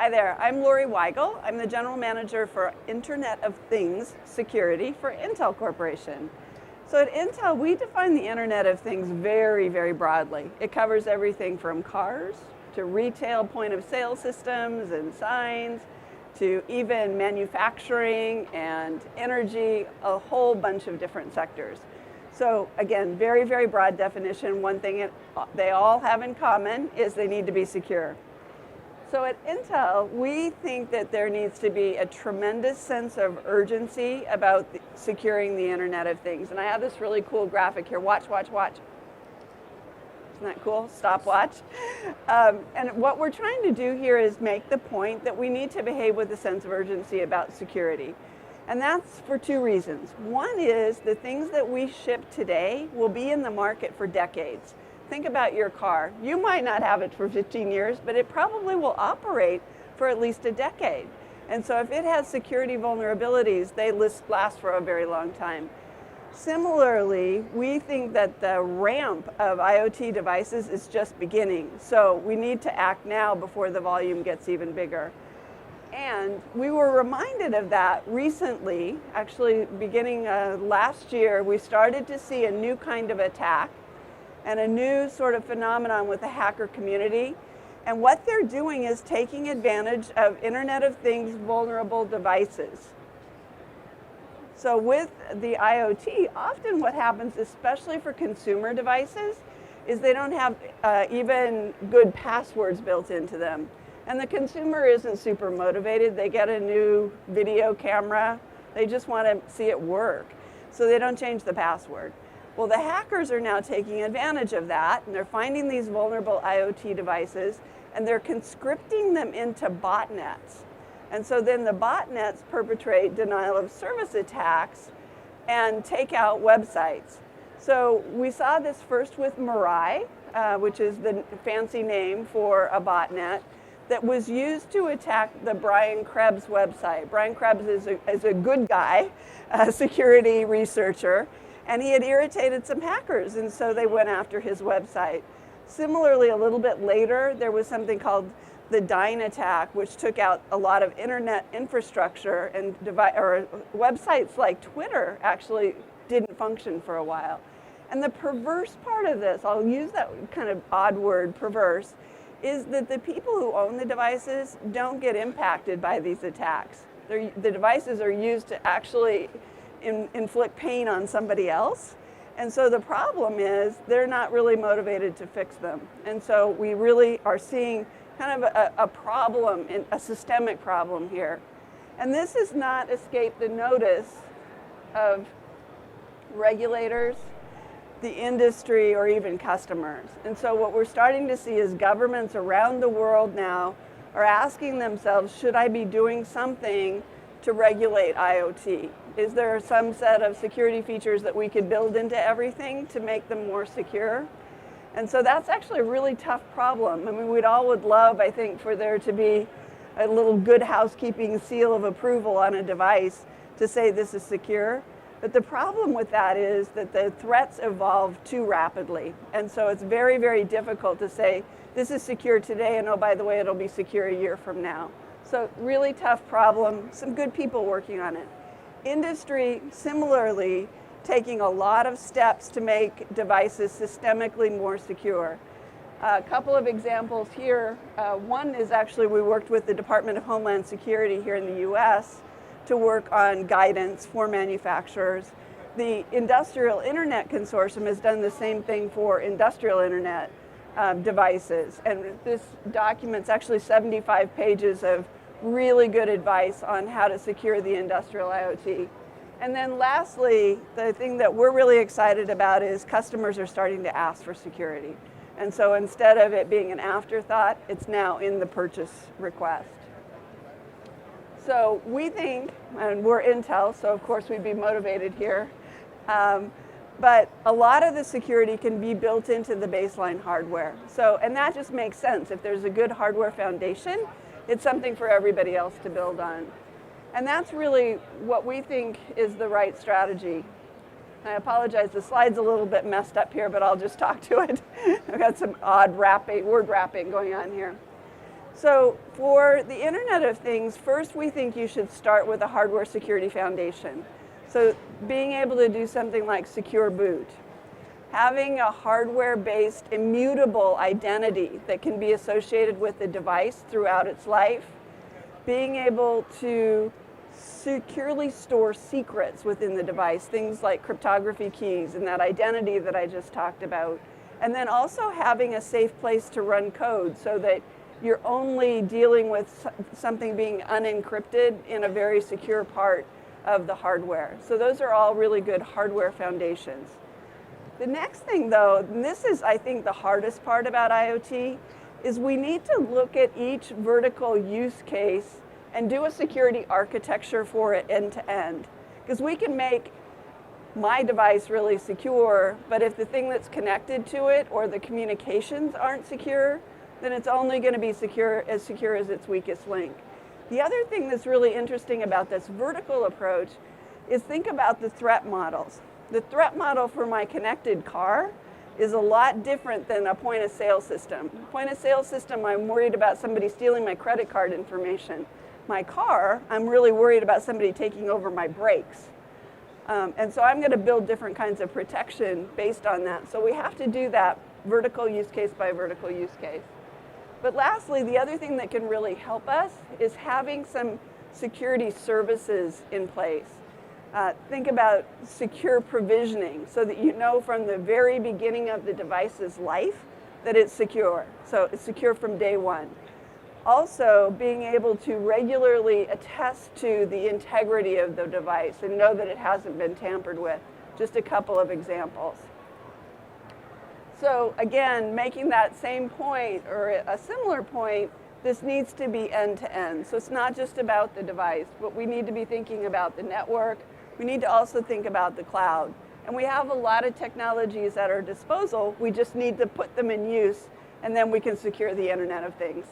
Hi there, I'm Lorie Wigle. I'm the General Manager for Internet of Things Security for Intel Corporation. So at Intel, we define the Internet of Things very, very broadly. It covers everything from cars to retail point of sale systems and signs to even manufacturing and energy, a whole bunch of different sectors. So again, very, very broad definition. One thing they all have in common is they need to be secure. So at Intel, we think that there needs to be a tremendous sense of urgency about securing the Internet of Things. And I have this really cool graphic here. Watch, watch, watch. Isn't that cool? Stopwatch. And what we're trying to do here is make the point that we need to behave with a sense of urgency about security. And that's for two reasons. One is the things that we ship today will be in the market for decades. Think about your car. You might not have it for 15 years, but it probably will operate for at least a decade. And so if it has security vulnerabilities, they last for a very long time. Similarly, we think that the ramp of IoT devices is just beginning. So we need to act now before the volume gets even bigger. And we were reminded of that recently. Actually, beginning last year, we started to see a new kind of attack and a new sort of phenomenon with the hacker community. And what they're doing is taking advantage of Internet of Things vulnerable devices. So with the IoT, often what happens, especially for consumer devices, is they don't have even good passwords built into them. And the consumer isn't super motivated. They get a new video camera. They just want to see it work. So they don't change the password. Well, the hackers are now taking advantage of that, and they're finding these vulnerable IoT devices, and they're conscripting them into botnets. And so then the botnets perpetrate denial of service attacks and take out websites. So we saw this first with Mirai, which is the fancy name for a botnet that was used to attack the Brian Krebs website. Brian Krebs is a good guy, a security researcher, and he had irritated some hackers, and so they went after his website. Similarly, a little bit later, there was something called the Dyn attack, which took out a lot of internet infrastructure, and websites like Twitter actually didn't function for a while. And the perverse part of this, I'll use that kind of odd word, perverse, is that the people who own the devices don't get impacted by these attacks. The devices are used to actually inflict pain on somebody else. And so the problem is they're not really motivated to fix them. And so we really are seeing kind of a problem, a systemic problem here. And this has not escaped the notice of regulators, the industry, or even customers. And so what we're starting to see is governments around the world now are asking themselves, should I be doing something to regulate IoT? Is there some set of security features that we could build into everything to make them more secure? And so that's actually a really tough problem. I mean, we'd all would love, I think, for there to be a little good housekeeping seal of approval on a device to say this is secure. But the problem with that is that the threats evolve too rapidly. And so it's very, very difficult to say, this is secure today, and oh, by the way, it'll be secure a year from now. So really tough problem, some good people working on it. Industry, similarly, taking a lot of steps to make devices systemically more secure. A couple of examples here. One is actually we worked with the Department of Homeland Security here in the US to work on guidance for manufacturers. The Industrial Internet Consortium has done the same thing for industrial internet devices. And this document's actually 75 pages of really good advice on how to secure the industrial IoT. And then lastly, the thing that we're really excited about is customers are starting to ask for security. And so instead of it being an afterthought, it's now in the purchase request. So we think, and we're Intel, so of course we'd be motivated here, but a lot of the security can be built into the baseline hardware. So, and that just makes sense. If there's a good hardware foundation, it's something for everybody else to build on. And that's really what we think is the right strategy. I apologize, the slide's a little bit messed up here, but I'll just talk to it. I've got some odd word wrapping going on here. So for the Internet of Things, first we think you should start with a hardware security foundation. So being able to do something like secure boot, having a hardware-based immutable identity that can be associated with the device throughout its life, being able to securely store secrets within the device, things like cryptography keys and that identity that I just talked about, and then also having a safe place to run code so that you're only dealing with something being unencrypted in a very secure part of the hardware. So those are all really good hardware foundations. The next thing though, and this is I think the hardest part about IoT, is we need to look at each vertical use case and do a security architecture for it end to end. Because we can make my device really secure, but if the thing that's connected to it or the communications aren't secure, then it's only going to be secure as its weakest link. The other thing that's really interesting about this vertical approach is think about the threat models. The threat model for my connected car is a lot different than a point of sale system. Point of sale system, I'm worried about somebody stealing my credit card information. My car, I'm really worried about somebody taking over my brakes. And so I'm going to build different kinds of protection based on that. So we have to do that vertical use case by vertical use case. But lastly, the other thing that can really help us is having some security services in place. Think about secure provisioning so that you know from the very beginning of the device's life that it's secure. So it's secure from day one. Also, being able to regularly attest to the integrity of the device and know that it hasn't been tampered with. Just a couple of examples. So again, making that same point or a similar point, this needs to be end-to-end. So it's not just about the device, but we need to be thinking about the network. We need to also think about the cloud. And we have a lot of technologies at our disposal. We just need to put them in use, and then we can secure the Internet of Things.